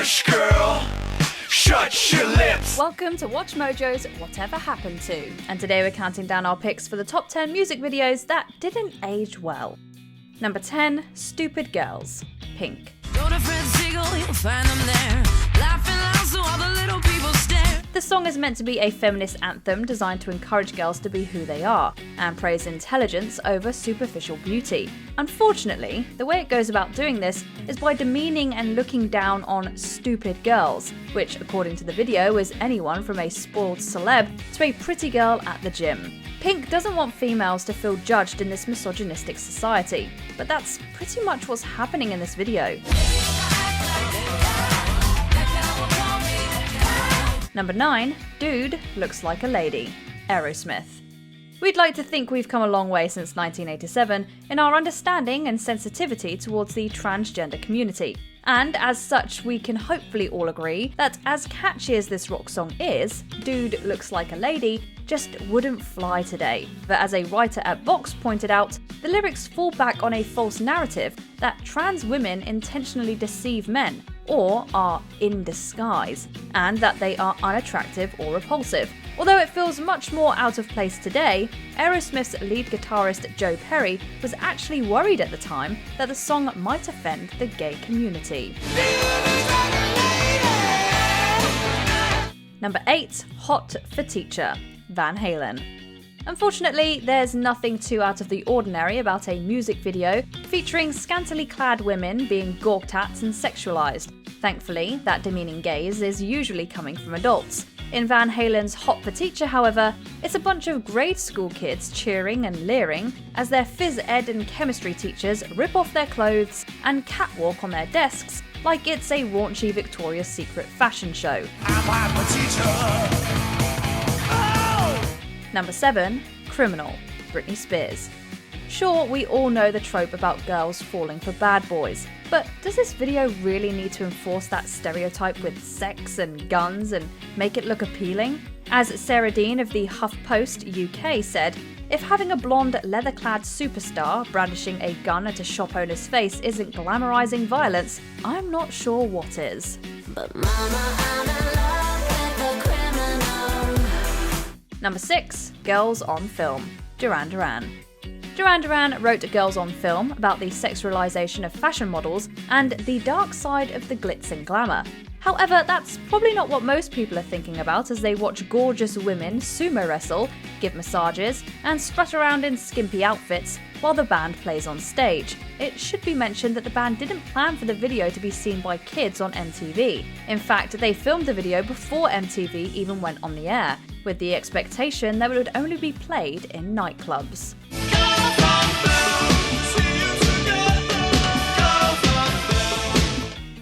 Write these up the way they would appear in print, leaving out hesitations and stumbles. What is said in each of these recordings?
Shush, girl. Shut your lips. Welcome to Watch Mojo's Whatever Happened To, and today we're counting down our picks for the top 10 music videos that didn't age well. Number 10, Stupid Girls, Pink. Go to Fred's Eagle, you'll find them there, laughing loud so all the little people stare. The song is meant to be a feminist anthem designed to encourage girls to be who they are, and praise intelligence over superficial beauty. Unfortunately, the way it goes about doing this is by demeaning and looking down on stupid girls, which according to the video is anyone from a spoiled celeb to a pretty girl at the gym. Pink doesn't want females to feel judged in this misogynistic society, but that's pretty much what's happening in this video. Number 9, Dude Looks Like a Lady, Aerosmith. We'd like to think we've come a long way since 1987 in our understanding and sensitivity towards the transgender community. And as such, we can hopefully all agree that as catchy as this rock song is, Dude Looks Like a Lady just wouldn't fly today. But as a writer at Vox pointed out, the lyrics fall back on a false narrative that trans women intentionally deceive men, or are in disguise, and that they are unattractive or repulsive. Although it feels much more out of place today, Aerosmith's lead guitarist Joe Perry was actually worried at the time that the song might offend the gay community. Number 8, Hot for Teacher, Van Halen. Unfortunately, there's nothing too out of the ordinary about a music video featuring scantily clad women being gawked at and sexualized. Thankfully, that demeaning gaze is usually coming from adults. In Van Halen's Hot for Teacher, however, it's a bunch of grade school kids cheering and leering as their phys ed and chemistry teachers rip off their clothes and catwalk on their desks like it's a raunchy Victoria's Secret fashion show. Number 7, Criminal, Britney Spears. Sure, we all know the trope about girls falling for bad boys, but does this video really need to enforce that stereotype with sex and guns and make it look appealing? As Sarah Dean of the HuffPost UK said, if having a blonde, leather-clad superstar brandishing a gun at a shop owner's face isn't glamorizing violence, I'm not sure what is. But mama, I'm in love with a criminal. Number 6, Girls on Film, Duran Duran. Duran Duran wrote Girls on Film about the sexualization of fashion models and the dark side of the glitz and glamour. However, that's probably not what most people are thinking about as they watch gorgeous women sumo wrestle, give massages, and strut around in skimpy outfits while the band plays on stage. It should be mentioned that the band didn't plan for the video to be seen by kids on MTV. In fact, they filmed the video before MTV even went on the air, with the expectation that it would only be played in nightclubs.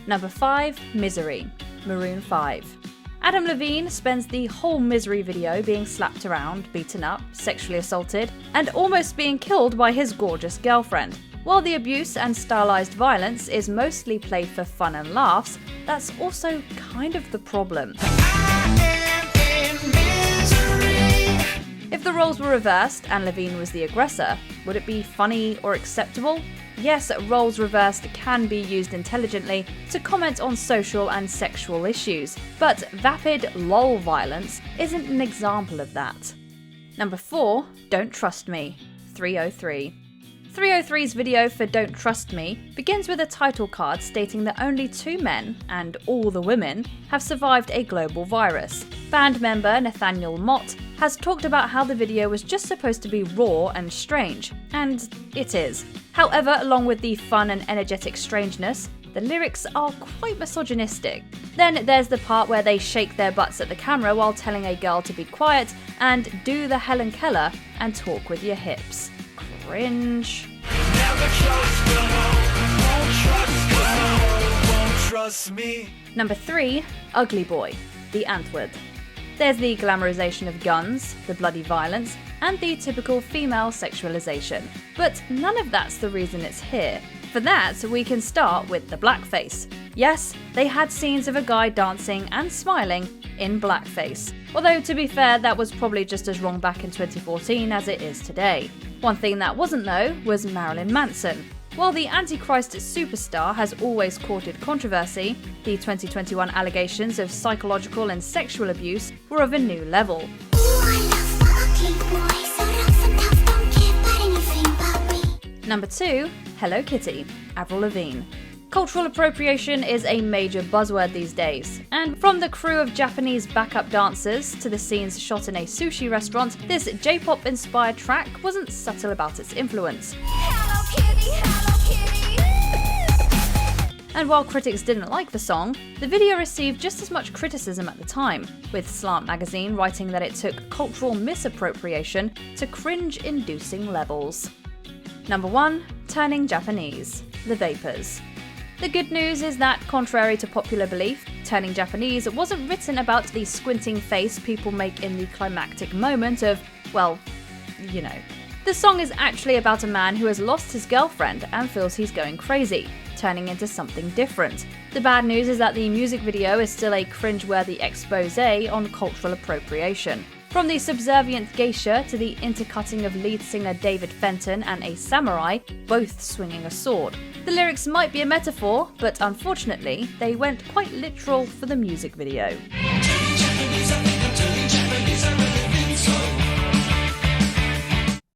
Number 5, Misery, Maroon 5. Adam Levine spends the whole Misery video being slapped around, beaten up, sexually assaulted, and almost being killed by his gorgeous girlfriend. While the abuse and stylized violence is mostly played for fun and laughs, that's also kind of the problem. If the roles were reversed and Levine was the aggressor, would it be funny or acceptable? Yes, roles reversed can be used intelligently to comment on social and sexual issues, but vapid lol violence isn't an example of that. Number 4, Don't Trust Me, 303. 303's video for Don't Trust Me begins with a title card stating that only 2 men, and all the women, have survived a global virus. Band member Nathaniel Mott has talked about how the video was just supposed to be raw and strange, and it is. However, along with the fun and energetic strangeness, the lyrics are quite misogynistic. Then there's the part where they shake their butts at the camera while telling a girl to be quiet and do the Helen Keller and talk with your hips. Cringe. Number 3, Ugly Boy, The Antwoord. There's the glamorization of guns, the bloody violence, and the typical female sexualization. But none of that's the reason it's here. For that, we can start with the blackface. Yes, they had scenes of a guy dancing and smiling in blackface. Although, to be fair, that was probably just as wrong back in 2014 as it is today. One thing that wasn't, though, was Marilyn Manson. While the Antichrist superstar has always courted controversy, the 2021 allegations of psychological and sexual abuse were of a new level. Number 2, Hello Kitty, Avril Lavigne. Cultural appropriation is a major buzzword these days, and from the crew of Japanese backup dancers to the scenes shot in a sushi restaurant, this J-pop inspired track wasn't subtle about its influence. Hello Kitty, Hello Kitty. And while critics didn't like the song, the video received just as much criticism at the time, with Slant magazine writing that it took cultural misappropriation to cringe-inducing levels. Number 1, Turning Japanese, The Vapors. The good news is that, contrary to popular belief, Turning Japanese wasn't written about the squinting face people make in the climactic moment of, well, you know. The song is actually about a man who has lost his girlfriend and feels he's going crazy, turning into something different. The bad news is that the music video is still a cringeworthy exposé on cultural appropriation. From the subservient geisha to the intercutting of lead singer David Fenton and a samurai, both swinging a sword. The lyrics might be a metaphor, but unfortunately, they went quite literal for the music video. Turning Japanese, I'm turning Japanese, I really think so.